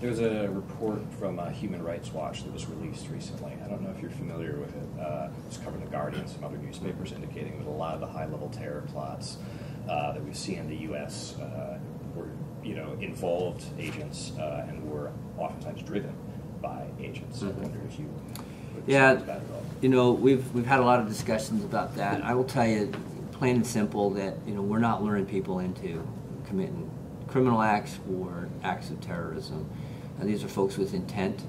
There was a report from Human Rights Watch that was released recently. I don't know if you're familiar with it. It was covered in The Guardian, some other newspapers, indicating that a lot of the high-level terror plots that we see in the U.S. Were, involved agents and were oftentimes driven by agents. Mm-hmm. I wonder if you would yeah, about it all. We've had a lot of discussions about that. I will tell you, plain and simple, that we're not luring people into committing criminal acts or acts of terrorism. These are folks with intent.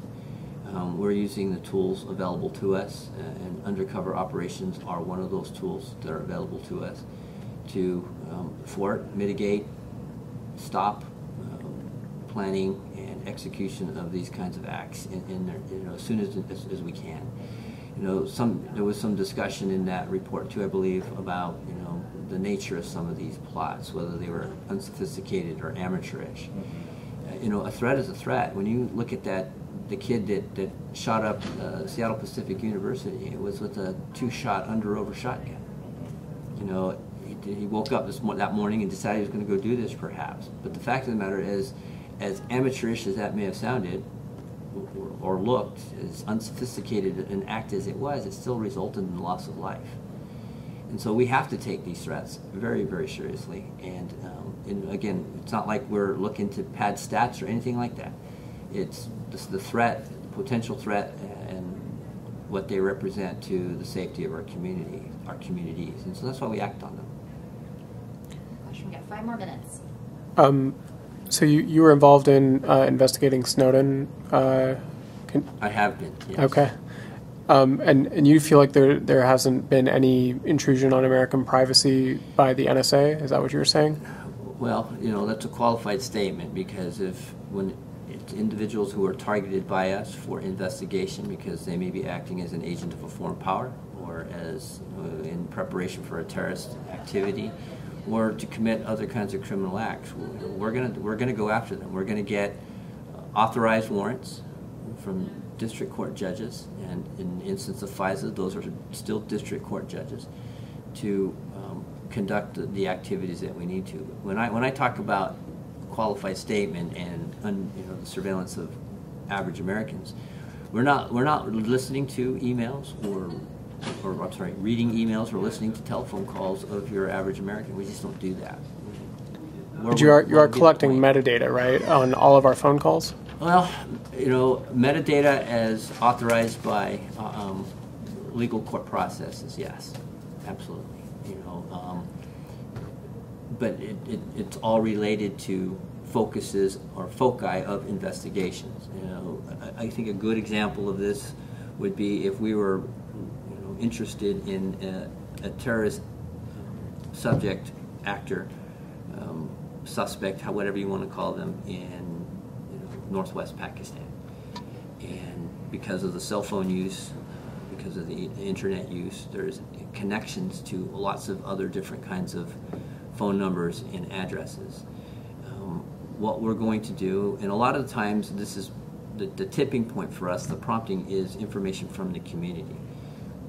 We're using the tools available to us, and undercover operations are one of those tools that are available to us to thwart, mitigate, stop planning and execution of these kinds of acts as soon as we can. There was some discussion in that report too, I believe, about the nature of some of these plots, whether they were unsophisticated or amateurish. Mm-hmm. A threat is a threat. When you look at the kid that shot up Seattle Pacific University, it was with a 2-shot under-over shotgun. He woke up that morning and decided he was going to go do this, perhaps. But the fact of the matter is, as amateurish as that may have sounded, or looked, as unsophisticated an act as it was, it still resulted in the loss of life. And so we have to take these threats very, very seriously. And again, it's not like we're looking to pad stats or anything like that. It's just the threat, the potential threat, and what they represent to the safety of our communities. And so that's why we act on them. Question, we got 5 more minutes. So you were involved in investigating Snowden? I have been, yes. Okay. And you feel like there hasn't been any intrusion on American privacy by the NSA? Is that what you were saying? Well, that's a qualified statement, because when it's individuals who are targeted by us for investigation because they may be acting as an agent of a foreign power, or as in preparation for a terrorist activity, or to commit other kinds of criminal acts, we're gonna go after them. We're gonna get authorized warrants from district court judges, and in the instance of FISA, those are still district court judges, to conduct the activities that we need to. When I talk about qualified statement and the surveillance of average Americans, we're not listening to emails or reading emails or listening to telephone calls of your average American. We just don't do that. But you are collecting metadata, right, on all of our phone calls? Well, metadata as authorized by legal court processes, yes, absolutely. But it's all related to focuses or foci of investigations. I think a good example of this would be if we were interested in a terrorist subject, actor, suspect, whatever you want to call them, in northwest Pakistan. And because of the cell phone use, because of the internet use, there's connections to lots of other different kinds of phone numbers and addresses. What we're going to do, and a lot of the times this is the tipping point for us, the prompting is information from the community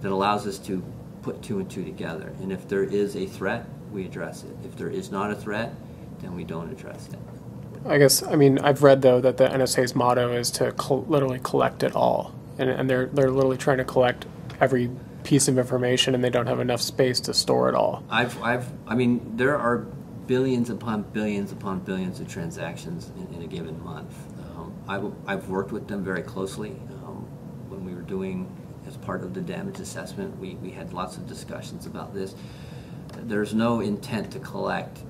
that allows us to put 2 and 2 together. And if there is a threat, we address it. If there is not a threat, then we don't address it. I've read, though, that the NSA's motto is to literally collect it all. And they're literally trying to collect every piece of information, and they don't have enough space to store it all. There are billions upon billions upon billions of transactions in a given month. I've worked with them very closely. When we were doing, as part of the damage assessment, we had lots of discussions about this. There's no intent to collect,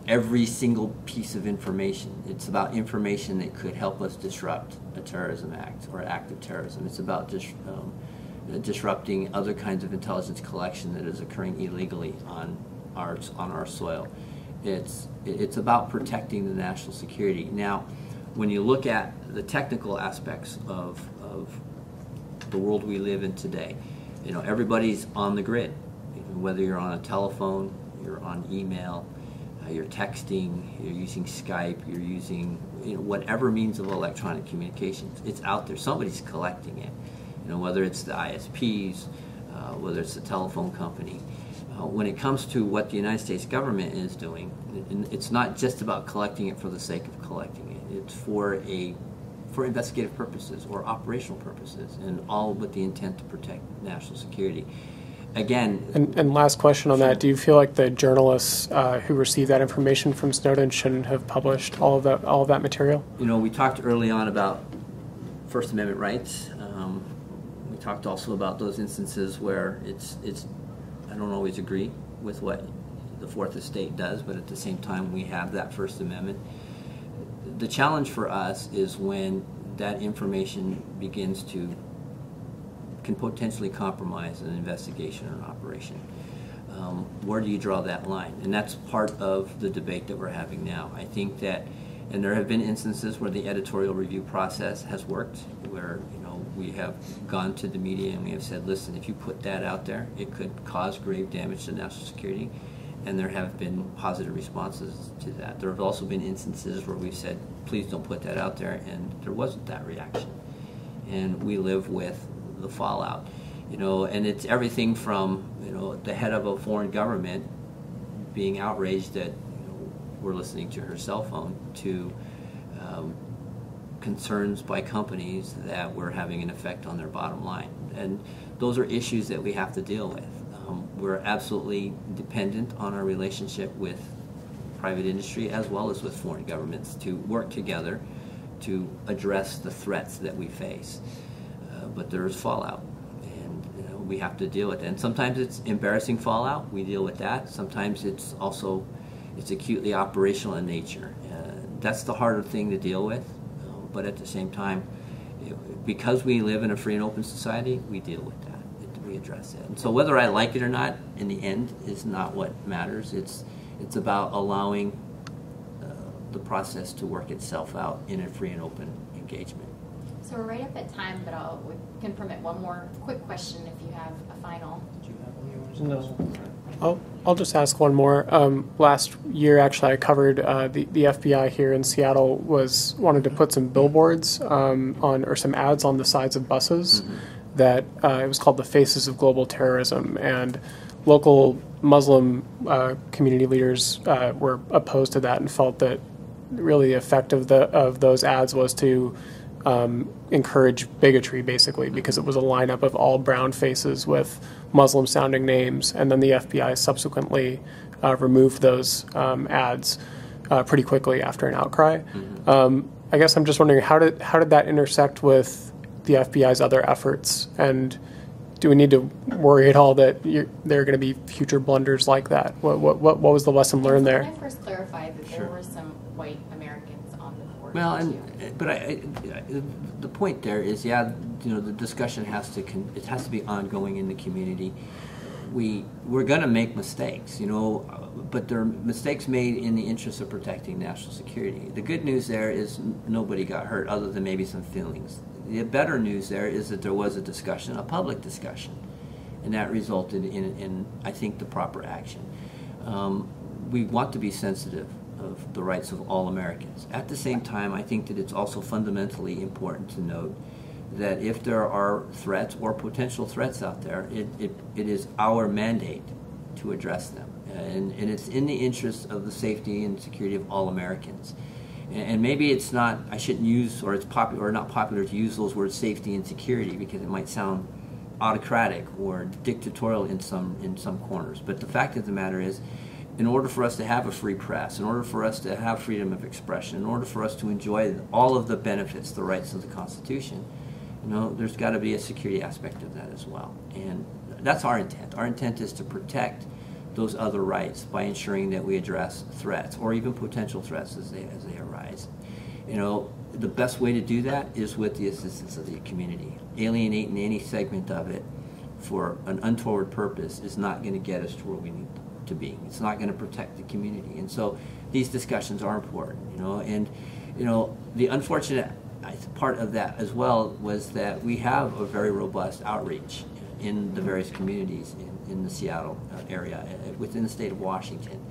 every single piece of information. It's about information that could help us disrupt a terrorism act or act of terrorism. It's about disrupting other kinds of intelligence collection that is occurring illegally on our soil. It's about protecting the national security. Now, when you look at the technical aspects of the world we live in today, everybody's on the grid. Whether you're on a telephone, you're on email, you're texting, you're using Skype, you're using whatever means of electronic communications, it's out there. Somebody's collecting it. Whether it's the ISPs, whether it's the telephone company. When it comes to what the United States government is doing, it's not just about collecting it for the sake of collecting it. It's for investigative purposes or operational purposes, and all with the intent to protect national security. Again, and last question on sure. that: do you feel like the journalists who received that information from Snowden shouldn't have published all of that material? We talked early on about First Amendment rights. We talked also about those instances where it's I don't always agree with what the Fourth Estate does, but at the same time we have that First Amendment. The challenge for us is when that information can potentially compromise an investigation or an operation. Where do you draw that line? And that's part of the debate that we're having now. I think that, and there have been instances where the editorial review process has worked, where we have gone to the media and we have said, listen, if you put that out there, it could cause grave damage to national security, and there have been positive responses to that. There have also been instances where we've said, please don't put that out there, and there wasn't that reaction. And we live with the fallout, and it's everything from, the head of a foreign government being outraged that we're listening to her cell phone, to concerns by companies that we're having an effect on their bottom line. And those are issues that we have to deal with. We're absolutely dependent on our relationship with private industry as well as with foreign governments to work together to address the threats that we face. But there's fallout, and we have to deal with it. And sometimes it's embarrassing fallout. We deal with that. Sometimes it's acutely operational in nature. That's the harder thing to deal with. But at the same time, because we live in a free and open society, we deal with that. We address it. And so whether I like it or not, in the end, is not what matters. It's about allowing the process to work itself out in a free and open engagement. So we're right up at time, but we can permit one more quick question if you have a final. Do you have one you want to say? No. I'll just ask one more. Last year, actually, I covered the FBI here in Seattle wanted to put some billboards or some ads on the sides of buses. Mm-hmm. That it was called the Faces of Global Terrorism, and local Muslim community leaders were opposed to that and felt that really the effect of those ads was to encourage bigotry, basically, because it was a lineup of all brown faces with Muslim-sounding names, and then the FBI subsequently removed those ads pretty quickly after an outcry. Mm-hmm. I guess I'm just wondering, how did that intersect with the FBI's other efforts, and do we need to worry at all that there are going to be future blunders like that? What was the lesson learned there? Can I first clarify that there were some white Americans on the board? Well, the point there is, the discussion has to be ongoing in the community. We're going to make mistakes, but they're mistakes made in the interest of protecting national security. The good news there is nobody got hurt, other than maybe some feelings. The better news there is that there was a discussion, a public discussion, and that resulted in I think, the proper action. We want to be sensitive of the rights of all Americans. At the same time, I think that it's also fundamentally important to note that if there are threats or potential threats out there, it is our mandate to address them. And it's in the interest of the safety and security of all Americans. And maybe it's not, I shouldn't use, or it's popular or not popular to use those words safety and security, because it might sound autocratic or dictatorial in some corners. But the fact of the matter is, in order for us to have a free press, in order for us to have freedom of expression, in order for us to enjoy all of the benefits, the rights of the Constitution, there's got to be a security aspect of that as well. And that's our intent. Our intent is to protect those other rights by ensuring that we address threats or even potential threats as they arise. The best way to do that is with the assistance of the community. Alienating any segment of it for an untoward purpose is not going to get us to where we need to be. It's not going to protect the community. And so these discussions are important, and the unfortunate part of that as well was that we have a very robust outreach in the various communities in the Seattle area, within the state of Washington.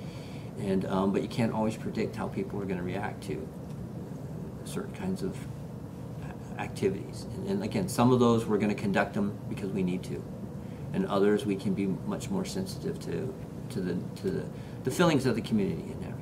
And but you can't always predict how people are going to react to certain kinds of activities. And again, some of those we're going to conduct them because we need to, and others we can be much more sensitive to the feelings of the community in that